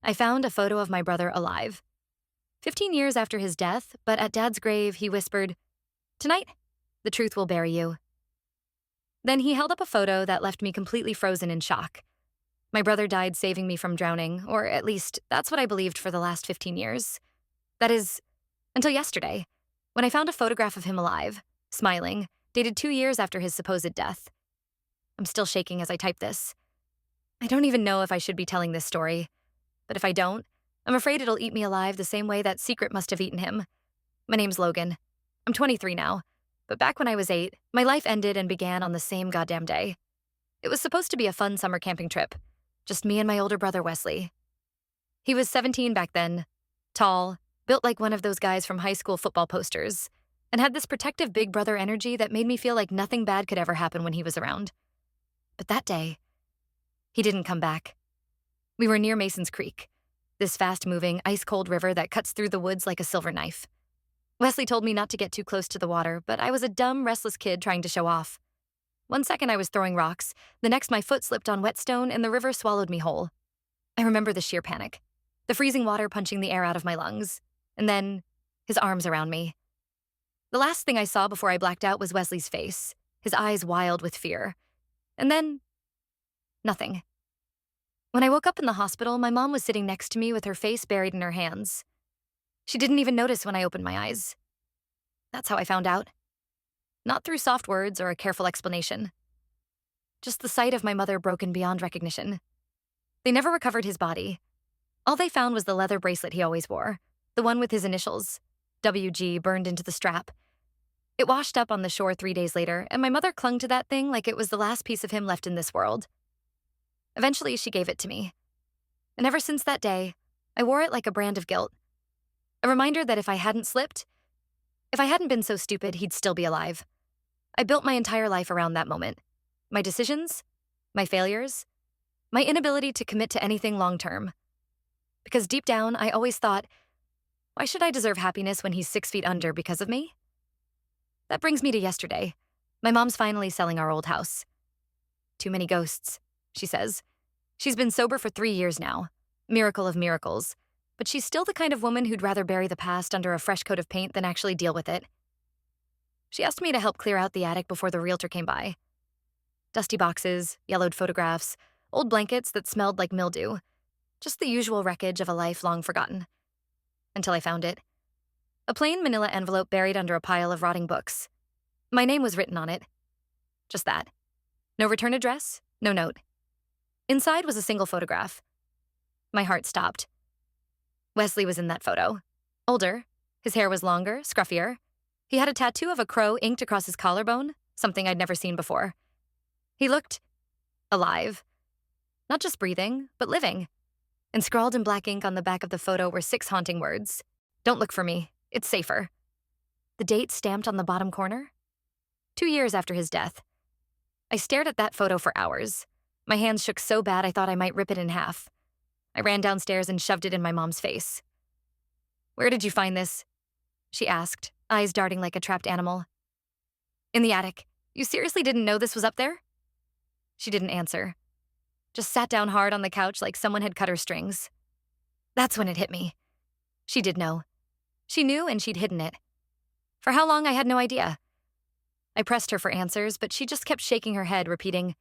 I found a photo of my brother alive. 15 years after his death, but at Dad's grave, he whispered, "Tonight, the truth will bury you." Then he held up a photo that left me completely frozen in shock. My brother died saving me from drowning, or at least that's what I believed for the last 15 years. That is, until yesterday, when I found a photograph of him alive, smiling, dated 2 years after his supposed death. I'm still shaking as I type this. I don't even know if I should be telling this story, but if I don't, I'm afraid it'll eat me alive the same way that secret must have eaten him. My name's Logan. I'm 23 now, but back when I was 8, my life ended and began on the same goddamn day. It was supposed to be a fun summer camping trip, just me and my older brother Wesley. He was 17 back then, tall, built like one of those guys from high school football posters, and had this protective big brother energy that made me feel like nothing bad could ever happen when he was around. But that day, he didn't come back. We were near Mason's Creek, this fast-moving, ice-cold river that cuts through the woods like a silver knife. Wesley told me not to get too close to the water, but I was a dumb, restless kid trying to show off. One second I was throwing rocks, the next my foot slipped on wet stone and the river swallowed me whole. I remember the sheer panic, the freezing water punching the air out of my lungs, and then his arms around me. The last thing I saw before I blacked out was Wesley's face, his eyes wild with fear. And then, nothing. When I woke up in the hospital, my mom was sitting next to me with her face buried in her hands. She didn't even notice when I opened my eyes. That's how I found out. Not through soft words or a careful explanation. Just the sight of my mother broken beyond recognition. They never recovered his body. All they found was the leather bracelet he always wore, the one with his initials, WG, burned into the strap. It washed up on the shore 3 days later, and my mother clung to that thing like it was the last piece of him left in this world. Eventually, she gave it to me. And ever since that day, I wore it like a brand of guilt. A reminder that if I hadn't slipped, if I hadn't been so stupid, he'd still be alive. I built my entire life around that moment. My decisions, my failures, my inability to commit to anything long-term. Because deep down, I always thought, why should I deserve happiness when he's 6 feet under because of me? That brings me to yesterday. My mom's finally selling our old house. Too many ghosts, she says. She's been sober for 3 years now. Miracle of miracles. But she's still the kind of woman who'd rather bury the past under a fresh coat of paint than actually deal with it. She asked me to help clear out the attic before the realtor came by. Dusty boxes, yellowed photographs, old blankets that smelled like mildew. Just the usual wreckage of a life long forgotten. Until I found it. A plain manila envelope buried under a pile of rotting books. My name was written on it. Just that. No return address, no note. Inside was a single photograph. My heart stopped. Wesley was in that photo. Older. His hair was longer, scruffier. He had a tattoo of a crow inked across his collarbone, something I'd never seen before. He looked alive. Not just breathing, but living. And scrawled in black ink on the back of the photo were 6 haunting words. Don't look for me. It's safer. The date stamped on the bottom corner? 2 years after his death. I stared at that photo for hours. My hands shook so bad I thought I might rip it in half. I ran downstairs and shoved it in my mom's face. "Where did you find this?" she asked, eyes darting like a trapped animal. "In the attic. You seriously didn't know this was up there?" She didn't answer. Just sat down hard on the couch like someone had cut her strings. That's when it hit me. She did know. She knew and she'd hidden it. For how long, I had no idea. I pressed her for answers, but she just kept shaking her head, repeating,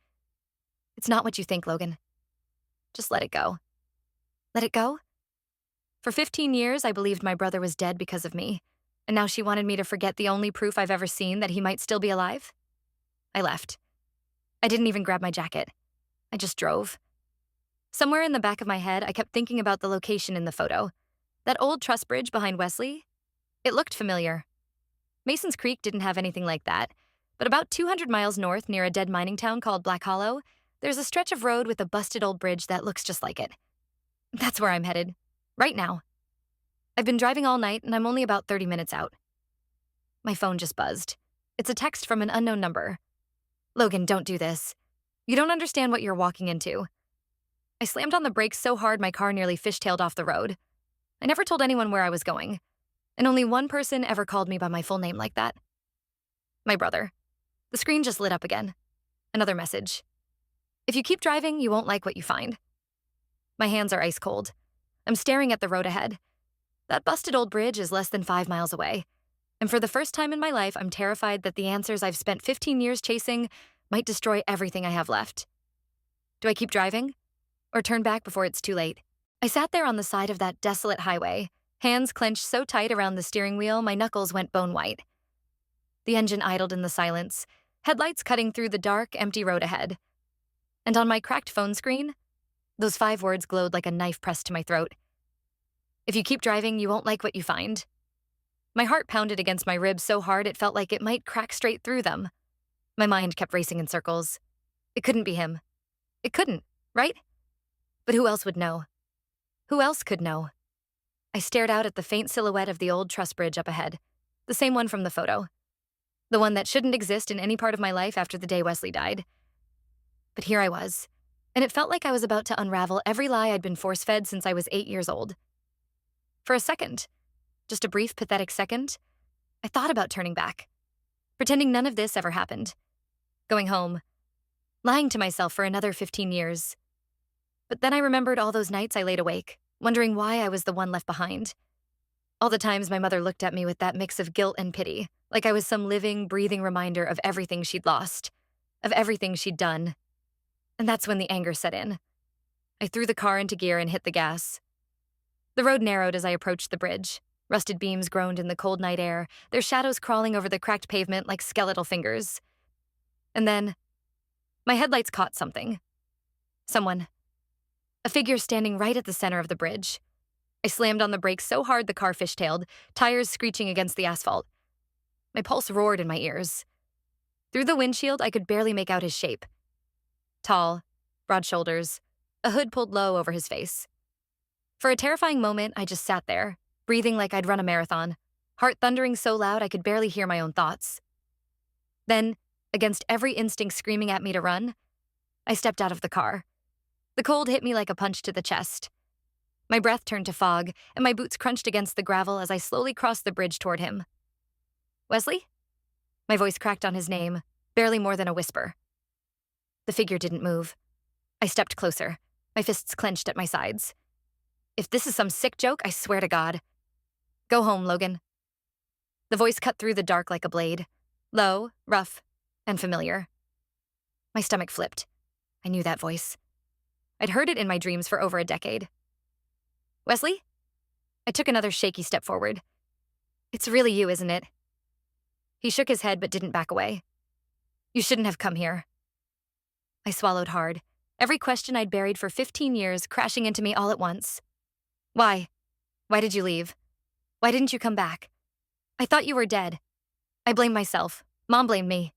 "It's not what you think, Logan. Just let it go." Let it go? For 15 years, I believed my brother was dead because of me, and now she wanted me to forget the only proof I've ever seen that he might still be alive? I left. I didn't even grab my jacket. I just drove. Somewhere in the back of my head, I kept thinking about the location in the photo. That old truss bridge behind Wesley? It looked familiar. Mason's Creek didn't have anything like that, but about 200 miles north near a dead mining town called Black Hollow, there's a stretch of road with a busted old bridge that looks just like it. That's where I'm headed. Right now. I've been driving all night, and I'm only about 30 minutes out. My phone just buzzed. It's a text from an unknown number. "Logan, don't do this. You don't understand what you're walking into." I slammed on the brakes so hard my car nearly fishtailed off the road. I never told anyone where I was going, and only one person ever called me by my full name like that. My brother. The screen just lit up again. Another message. "If you keep driving, you won't like what you find." My hands are ice cold. I'm staring at the road ahead. That busted old bridge is less than 5 miles away. And for the first time in my life, I'm terrified that the answers I've spent 15 years chasing might destroy everything I have left. Do I keep driving? Or turn back before it's too late? I sat there on the side of that desolate highway, hands clenched so tight around the steering wheel my knuckles went bone white. The engine idled in the silence, headlights cutting through the dark, empty road ahead. And on my cracked phone screen, those 5 words glowed like a knife pressed to my throat. If you keep driving, you won't like what you find. My heart pounded against my ribs so hard it felt like it might crack straight through them. My mind kept racing in circles. It couldn't be him. It couldn't, right? But who else would know? Who else could know? I stared out at the faint silhouette of the old truss bridge up ahead, the same one from the photo. The one that shouldn't exist in any part of my life after the day Wesley died. But here I was, and it felt like I was about to unravel every lie I'd been force-fed since I was 8 years old. For a second, just a brief, pathetic second, I thought about turning back, pretending none of this ever happened, going home, lying to myself for another 15 years. But then I remembered all those nights I laid awake, wondering why I was the one left behind. All the times my mother looked at me with that mix of guilt and pity, like I was some living, breathing reminder of everything she'd lost, of everything she'd done. And that's when the anger set in. I threw the car into gear and hit the gas. The road narrowed as I approached the bridge. Rusted beams groaned in the cold night air, their shadows crawling over the cracked pavement like skeletal fingers. And then, my headlights caught something. Someone. A figure standing right at the center of the bridge. I slammed on the brakes so hard the car fishtailed, tires screeching against the asphalt. My pulse roared in my ears. Through the windshield, I could barely make out his shape. Tall, broad shoulders, a hood pulled low over his face. For a terrifying moment, I just sat there, breathing like I'd run a marathon, heart thundering so loud I could barely hear my own thoughts. Then, against every instinct screaming at me to run, I stepped out of the car. The cold hit me like a punch to the chest. My breath turned to fog, and my boots crunched against the gravel as I slowly crossed the bridge toward him. Wesley? My voice cracked on his name, barely more than a whisper. The figure didn't move. I stepped closer, my fists clenched at my sides. If this is some sick joke, I swear to God. Go home, Logan. The voice cut through the dark like a blade, low, rough, and familiar. My stomach flipped. I knew that voice. I'd heard it in my dreams for over a decade. Wesley? I took another shaky step forward. It's really you, isn't it? He shook his head but didn't back away. You shouldn't have come here. I swallowed hard, every question I'd buried for 15 years crashing into me all at once. Why? Why did you leave? Why didn't you come back? I thought you were dead. I blamed myself. Mom blamed me.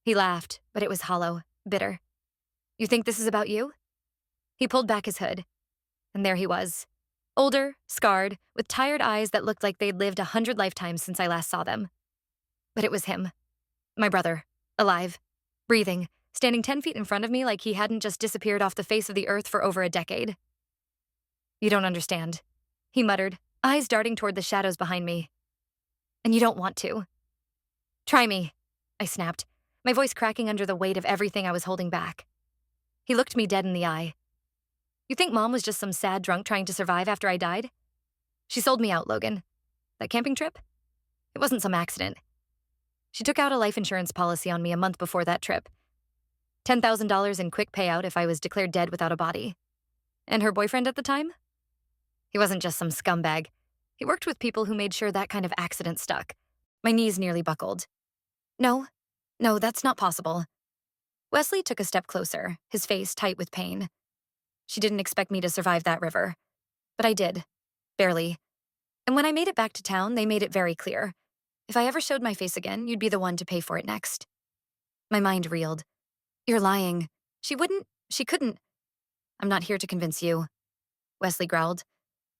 He laughed, but it was hollow, bitter. You think this is about you? He pulled back his hood. And there he was. Older, scarred, with tired eyes that looked like they'd lived 100 lifetimes since I last saw them. But it was him. My brother. Alive. Breathing. Standing 10 feet in front of me like he hadn't just disappeared off the face of the earth for over a decade. You don't understand, he muttered, eyes darting toward the shadows behind me. And you don't want to. Try me, I snapped, my voice cracking under the weight of everything I was holding back. He looked me dead in the eye. You think Mom was just some sad drunk trying to survive after I died? She sold me out, Logan. That camping trip? It wasn't some accident. She took out a life insurance policy on me a month before that trip. $10,000 in quick payout if I was declared dead without a body. And her boyfriend at the time? He wasn't just some scumbag. He worked with people who made sure that kind of accident stuck. My knees nearly buckled. No, that's not possible. Wesley took a step closer, his face tight with pain. She didn't expect me to survive that river. But I did. Barely. And when I made it back to town, they made it very clear. If I ever showed my face again, you'd be the one to pay for it next. My mind reeled. You're lying. She couldn't. I'm not here to convince you, Wesley growled.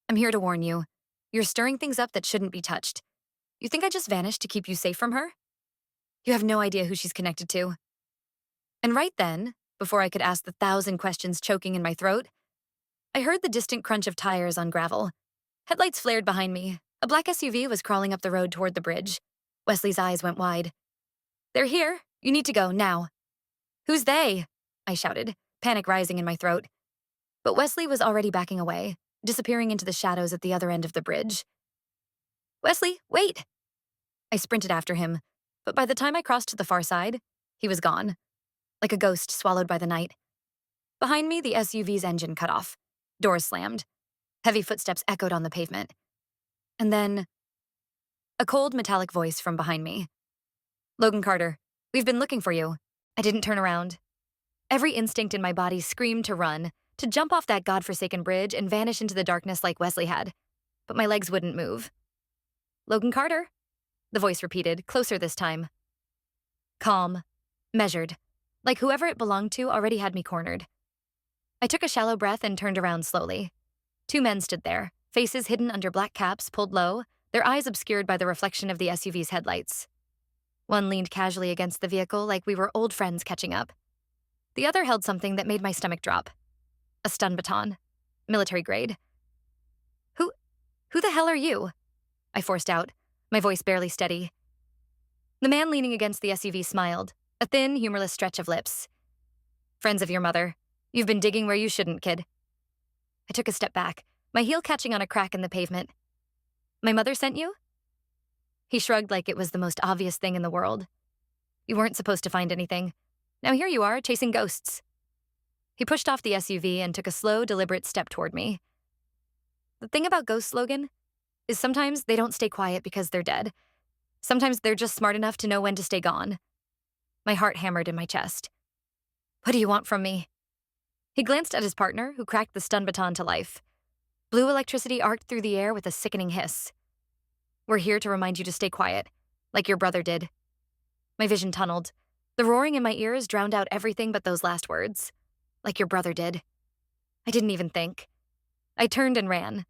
I'm here to warn you. You're stirring things up that shouldn't be touched. You think I just vanished to keep you safe from her? You have no idea who she's connected to. And right then, before I could ask the 1,000 questions choking in my throat, I heard the distant crunch of tires on gravel. Headlights flared behind me. A black SUV was crawling up the road toward the bridge. Wesley's eyes went wide. They're here. You need to go, now. Who's they? I shouted, panic rising in my throat. But Wesley was already backing away, disappearing into the shadows at the other end of the bridge. "Wesley, wait!" I sprinted after him, but by the time I crossed to the far side, he was gone, like a ghost swallowed by the night. Behind me, the SUV's engine cut off. Doors slammed. Heavy footsteps echoed on the pavement. And then, a cold, metallic voice from behind me. "Logan Carter, we've been looking for you." I didn't turn around. Every instinct in my body screamed to run, to jump off that godforsaken bridge and vanish into the darkness like Wesley had. But my legs wouldn't move. "Logan Carter," the voice repeated, closer this time. Calm, measured, like whoever it belonged to already had me cornered. I took a shallow breath and turned around slowly. Two men stood there, faces hidden under black caps pulled low, their eyes obscured by the reflection of the SUV's headlights. One leaned casually against the vehicle like we were old friends catching up. The other held something that made my stomach drop. A stun baton. Military grade. Who the hell are you?" I forced out, my voice barely steady. The man leaning against the SUV smiled, a thin, humorless stretch of lips. "Friends of your mother. You've been digging where you shouldn't, kid." I took a step back, my heel catching on a crack in the pavement. "My mother sent you?" He shrugged like it was the most obvious thing in the world. "You weren't supposed to find anything. Now here you are, chasing ghosts." He pushed off the SUV and took a slow, deliberate step toward me. The thing about ghosts, Logan, is sometimes they don't stay quiet because they're dead. Sometimes they're just smart enough to know when to stay gone. My heart hammered in my chest. "What do you want from me?" He glanced at his partner, who cracked the stun baton to life. Blue electricity arced through the air with a sickening hiss. "We're here to remind you to stay quiet, like your brother did." My vision tunneled. The roaring in my ears drowned out everything but those last words. "Like your brother did." I didn't even think. I turned and ran.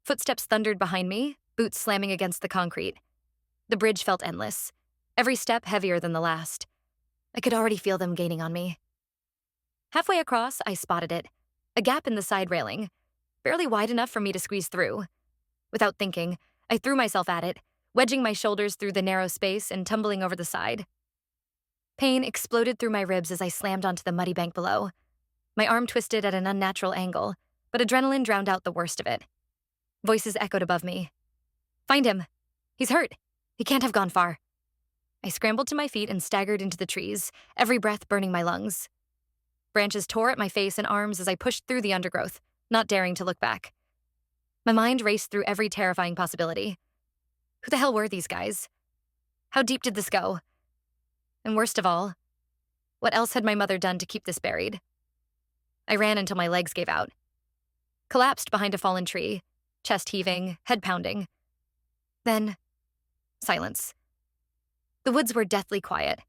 Footsteps thundered behind me, boots slamming against the concrete. The bridge felt endless, every step heavier than the last. I could already feel them gaining on me. Halfway across, I spotted it. A gap in the side railing, barely wide enough for me to squeeze through. Without thinking, I threw myself at it, wedging my shoulders through the narrow space and tumbling over the side. Pain exploded through my ribs as I slammed onto the muddy bank below. My arm twisted at an unnatural angle, but adrenaline drowned out the worst of it. Voices echoed above me. "Find him. He's hurt. He can't have gone far." I scrambled to my feet and staggered into the trees, every breath burning my lungs. Branches tore at my face and arms as I pushed through the undergrowth, not daring to look back. My mind raced through every terrifying possibility. Who the hell were these guys? How deep did this go? And worst of all, what else had my mother done to keep this buried? I ran until my legs gave out. Collapsed behind a fallen tree, chest heaving, head pounding. Then, silence. The woods were deathly quiet.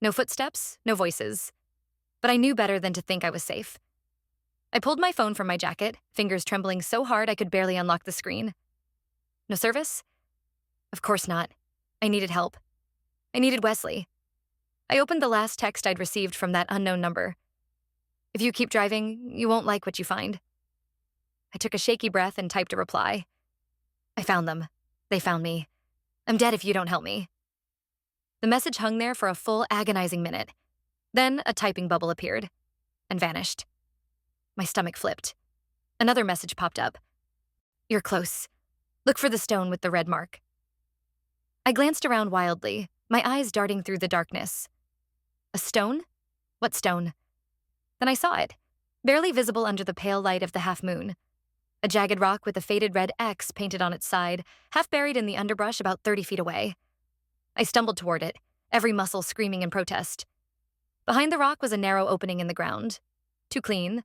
No footsteps, no voices. But I knew better than to think I was safe. I pulled my phone from my jacket, fingers trembling so hard I could barely unlock the screen. No service? Of course not. I needed help. I needed Wesley. I opened the last text I'd received from that unknown number. "If you keep driving, you won't like what you find." I took a shaky breath and typed a reply. "I found them. They found me. I'm dead if you don't help me." The message hung there for a full, agonizing minute. Then a typing bubble appeared and vanished. My stomach flipped. Another message popped up. "You're close. Look for the stone with the red mark." I glanced around wildly, my eyes darting through the darkness. A stone? What stone? Then I saw it, barely visible under the pale light of the half moon. A jagged rock with a faded red X painted on its side, half buried in the underbrush about 30 feet away. I stumbled toward it, every muscle screaming in protest. Behind the rock was a narrow opening in the ground. Too clean,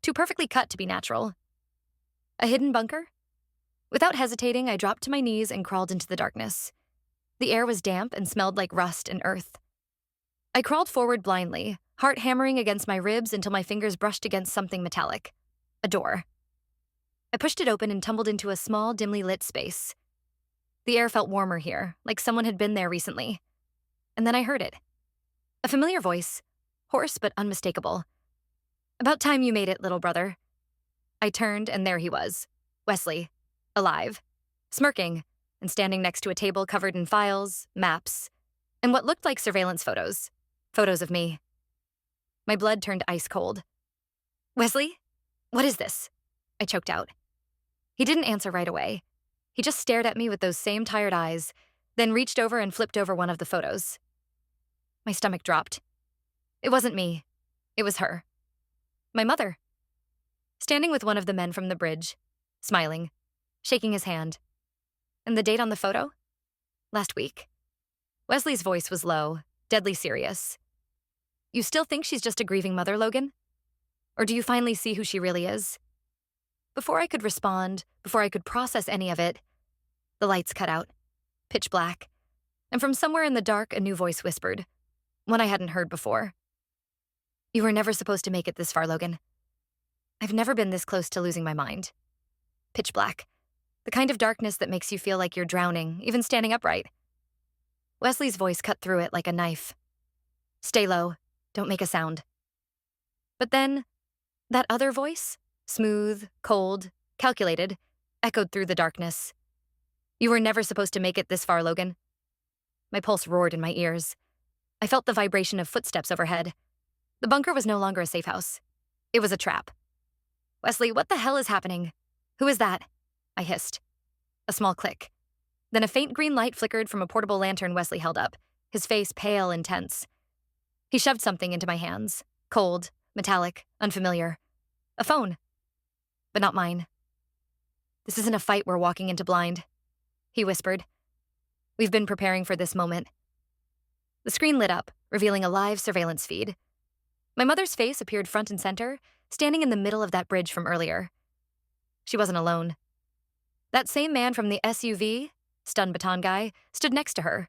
too perfectly cut to be natural. A hidden bunker? Without hesitating, I dropped to my knees and crawled into the darkness. The air was damp and smelled like rust and earth. I crawled forward blindly, heart hammering against my ribs until my fingers brushed against something metallic. A door. I pushed it open and tumbled into a small, dimly lit space. The air felt warmer here, like someone had been there recently. And then I heard it. A familiar voice, hoarse but unmistakable. "About time you made it, little brother." I turned, and there he was, Wesley, alive, smirking, and standing next to a table covered in files, maps, and what looked like surveillance photos. Photos of me. My blood turned ice cold. "Wesley? What is this?" I choked out. He didn't answer right away. He just stared at me with those same tired eyes, then reached over and flipped over one of the photos. My stomach dropped. It wasn't me. It was her. My mother. Standing with one of the men from the bridge, smiling, shaking his hand. And the date on the photo? Last week. Wesley's voice was low, deadly serious. You still think she's just a grieving mother, Logan? Or do you finally see who she really is? Before I could respond, before I could process any of it, the lights cut out, pitch black, and from somewhere in the dark, a new voice whispered, one I hadn't heard before. You were never supposed to make it this far, Logan. I've never been this close to losing my mind. Pitch black, the kind of darkness that makes you feel like you're drowning, even standing upright. Wesley's voice cut through it like a knife. Stay low, don't make a sound. But then, that other voice, smooth, cold, calculated, echoed through the darkness. You were never supposed to make it this far, Logan. My pulse roared in my ears. I felt the vibration of footsteps overhead. The bunker was no longer a safe house. It was a trap. Wesley, what the hell is happening? Who is that? I hissed. A small click. Then a faint green light flickered from a portable lantern Wesley held up, his face pale and tense. He shoved something into my hands. Cold, metallic, unfamiliar. A phone. But not mine. This isn't a fight we're walking into blind, he whispered. We've been preparing for this moment. The screen lit up, revealing a live surveillance feed. My mother's face appeared front and center, standing in the middle of that bridge from earlier. She wasn't alone. That same man from the SUV, stun baton guy, stood next to her.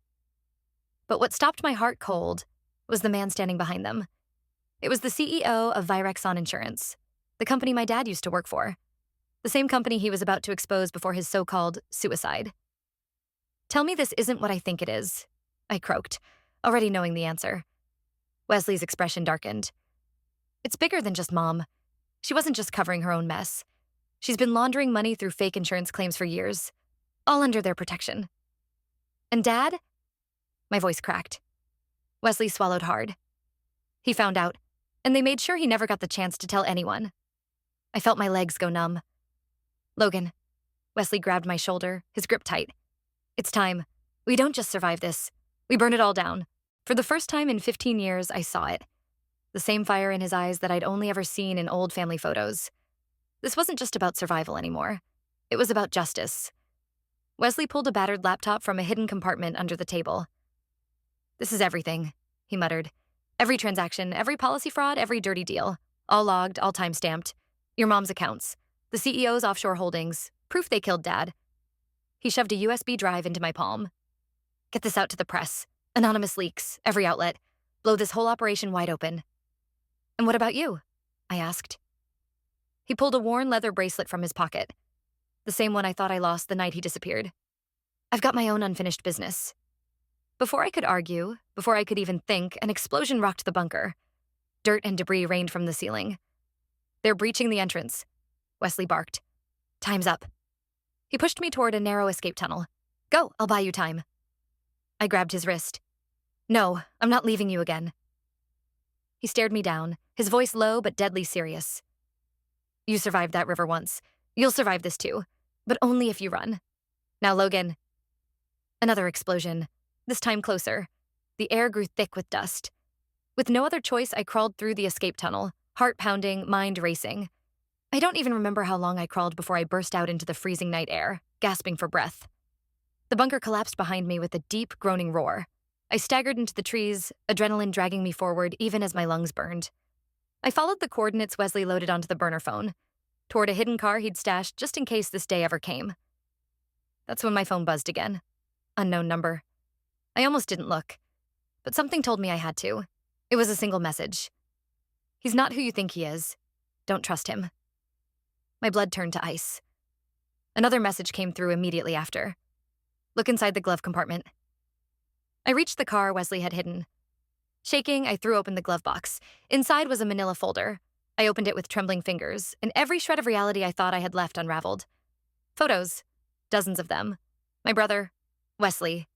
But what stopped my heart cold was the man standing behind them. It was the CEO of Virexon Insurance, the company my dad used to work for, the same company he was about to expose before his so-called suicide. Tell me this isn't what I think it is, I croaked, already knowing the answer. Wesley's expression darkened. It's bigger than just Mom. She wasn't just covering her own mess. She's been laundering money through fake insurance claims for years, all under their protection. And Dad? My voice cracked. Wesley swallowed hard. He found out, and they made sure he never got the chance to tell anyone. I felt my legs go numb. Logan. Wesley grabbed my shoulder, his grip tight. It's time. We don't just survive this. We burn it all down. For the first time in 15 years, I saw it. The same fire in his eyes that I'd only ever seen in old family photos. This wasn't just about survival anymore. It was about justice. Wesley pulled a battered laptop from a hidden compartment under the table. This is everything, he muttered. Every transaction, every policy fraud, every dirty deal. All logged, all time-stamped. Your mom's accounts. The CEO's offshore holdings. Proof they killed Dad. He shoved a USB drive into my palm. Get this out to the press. Anonymous leaks, every outlet. Blow this whole operation wide open. And what about you? I asked. He pulled a worn leather bracelet from his pocket. The same one I thought I lost the night he disappeared. I've got my own unfinished business. Before I could argue, before I could even think, an explosion rocked the bunker. Dirt and debris rained from the ceiling. They're breaching the entrance, Wesley barked. Time's up. He pushed me toward a narrow escape tunnel. Go, I'll buy you time. I grabbed his wrist. No, I'm not leaving you again. He stared me down, his voice low but deadly serious. You survived that river once. You'll survive this too, but only if you run. Now, Logan. Another explosion, this time closer. The air grew thick with dust. With no other choice, I crawled through the escape tunnel, heart pounding, mind racing. I don't even remember how long I crawled before I burst out into the freezing night air, gasping for breath. The bunker collapsed behind me with a deep, groaning roar. I staggered into the trees, adrenaline dragging me forward even as my lungs burned. I followed the coordinates Wesley loaded onto the burner phone, toward a hidden car he'd stashed just in case this day ever came. That's when my phone buzzed again. Unknown number. I almost didn't look, but something told me I had to. It was a single message. He's not who you think he is. Don't trust him. My blood turned to ice. Another message came through immediately after. Look inside the glove compartment. I reached the car Wesley had hidden. Shaking, I threw open the glove box. Inside was a manila folder. I opened it with trembling fingers, and every shred of reality I thought I had left unraveled. Photos. Dozens of them. My brother, Wesley,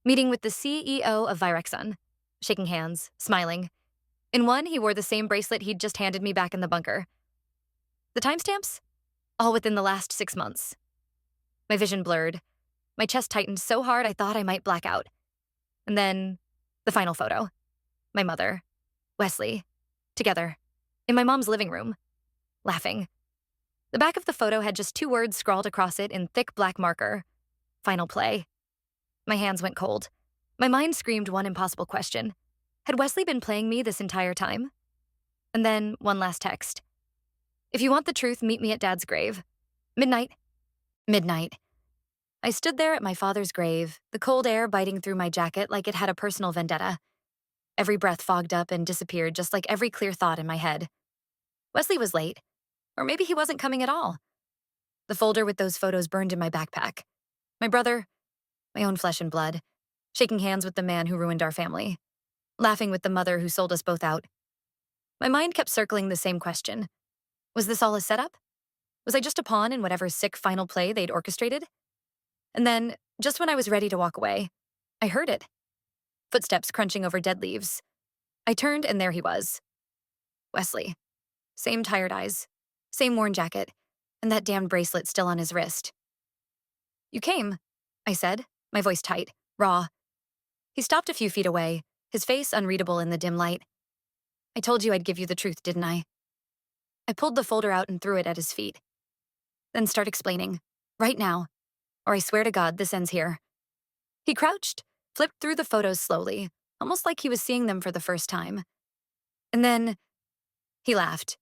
meeting with the CEO of Virexon, shaking hands, smiling. In one, he wore the same bracelet he'd just handed me back in the bunker. The timestamps? All within the last 6 months. My vision blurred. My chest tightened so hard I thought I might black out. And then, the final photo. My mother, Wesley, together, in my mom's living room, laughing. The back of the photo had just 2 words scrawled across it in thick black marker. Final play. My hands went cold. My mind screamed one impossible question. Had Wesley been playing me this entire time? And then, one last text. If you want the truth, meet me at Dad's grave. Midnight. Midnight. I stood there at my father's grave, the cold air biting through my jacket like it had a personal vendetta. Every breath fogged up and disappeared just like every clear thought in my head. Wesley was late. Or maybe he wasn't coming at all. The folder with those photos burned in my backpack. My brother, my own flesh and blood, shaking hands with the man who ruined our family, laughing with the mother who sold us both out. My mind kept circling the same question. Was this all a setup? Was I just a pawn in whatever sick final play they'd orchestrated? And then, just when I was ready to walk away, I heard it. Footsteps crunching over dead leaves. I turned and there he was. Wesley. Same tired eyes, same worn jacket, and that damned bracelet still on his wrist. You came, I said, my voice tight, raw. He stopped a few feet away, his face unreadable in the dim light. I told you I'd give you the truth, didn't I? I pulled the folder out and threw it at his feet. Then start explaining, right now, or I swear to God this ends here. He crouched, flipped through the photos slowly, almost like he was seeing them for the first time. And then, he laughed.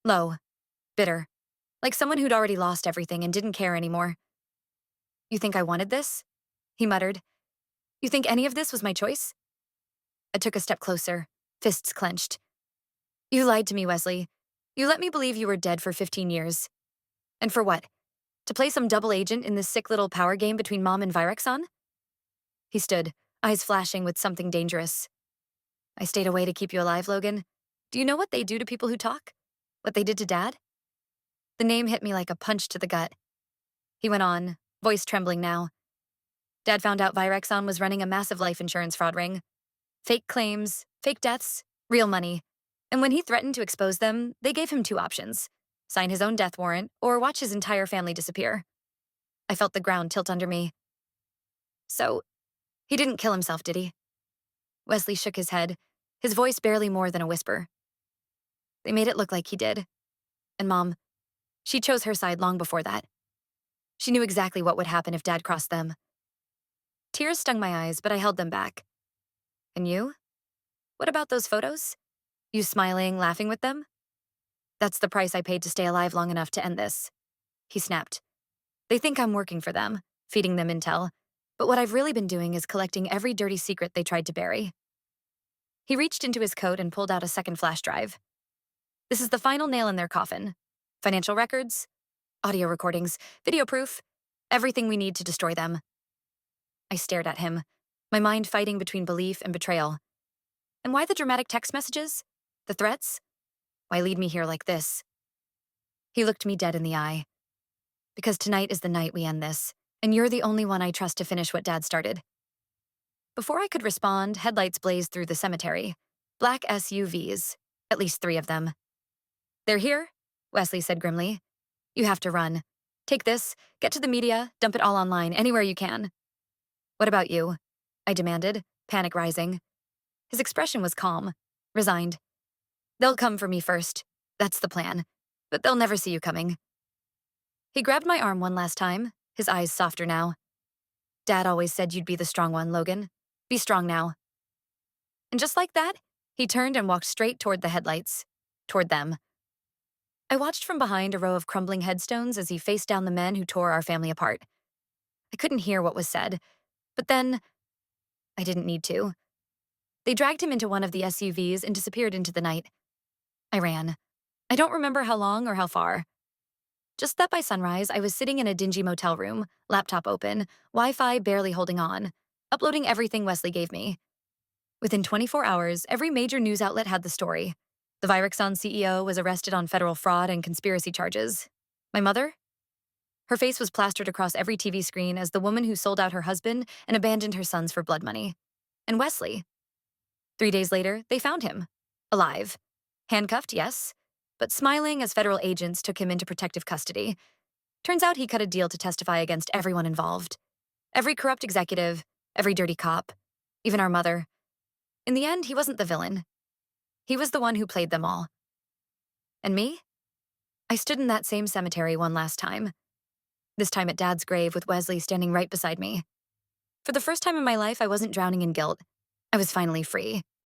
Low, bitter, like someone who'd already lost everything and didn't care anymore. You think I wanted this? He muttered. You think any of this was my choice? I took a step closer, fists clenched. You lied to me, Wesley. You let me believe you were dead for 15 years. And for what? To play some double agent in this sick little power game between Mom and Virexon? He stood, eyes flashing with something dangerous. I stayed away to keep you alive, Logan. Do you know what they do to people who talk? What they did to Dad? The name hit me like a punch to the gut. He went on, voice trembling now. Dad found out Virexon was running a massive life insurance fraud ring. Fake claims, fake deaths, real money. And when he threatened to expose them, they gave him 2 options. Sign his own death warrant or watch his entire family disappear. I felt the ground tilt under me. So, he didn't kill himself, did he? Wesley shook his head, his voice barely more than a whisper. They made it look like he did. And Mom, she chose her side long before that. She knew exactly what would happen if Dad crossed them. Tears stung my eyes, but I held them back. And you? What about those photos? You smiling, laughing with them? That's the price I paid to stay alive long enough to end this. He snapped. They think I'm working for them, feeding them intel, but what I've really been doing is collecting every dirty secret they tried to bury. He reached into his coat and pulled out a second flash drive. This is the final nail in their coffin. Financial records, audio recordings, video proof, everything we need to destroy them. I stared at him, my mind fighting between belief and betrayal. And why the dramatic text messages? The threats? Why lead me here like this? He looked me dead in the eye. Because tonight is the night we end this, and you're the only one I trust to finish what Dad started. Before I could respond, headlights blazed through the cemetery. Black SUVs, at least 3 of them. They're here, Wesley said grimly. You have to run. Take this, get to the media, dump it all online, anywhere you can. What about you? I demanded, panic rising. His expression was calm, resigned. They'll come for me first. That's the plan. But they'll never see you coming. He grabbed my arm one last time, his eyes softer now. Dad always said you'd be the strong one, Logan. Be strong now. And just like that, he turned and walked straight toward the headlights. Toward them. I watched from behind a row of crumbling headstones as he faced down the men who tore our family apart. I couldn't hear what was said, but then I didn't need to. They dragged him into one of the SUVs and disappeared into the night. I ran. I don't remember how long or how far. Just that by sunrise, I was sitting in a dingy motel room, laptop open, Wi-Fi barely holding on, uploading everything Wesley gave me. Within 24 hours, every major news outlet had the story. The Virexon CEO was arrested on federal fraud and conspiracy charges. My mother? Her face was plastered across every TV screen as the woman who sold out her husband and abandoned her sons for blood money. And Wesley? 3 days later, they found him. Alive. Handcuffed, yes, but smiling as federal agents took him into protective custody. Turns out he cut a deal to testify against everyone involved. Every corrupt executive, every dirty cop, even our mother. In the end, he wasn't the villain. He was the one who played them all. And me? I stood in that same cemetery one last time. This time at Dad's grave with Wesley standing right beside me. For the first time in my life, I wasn't drowning in guilt. I was finally free.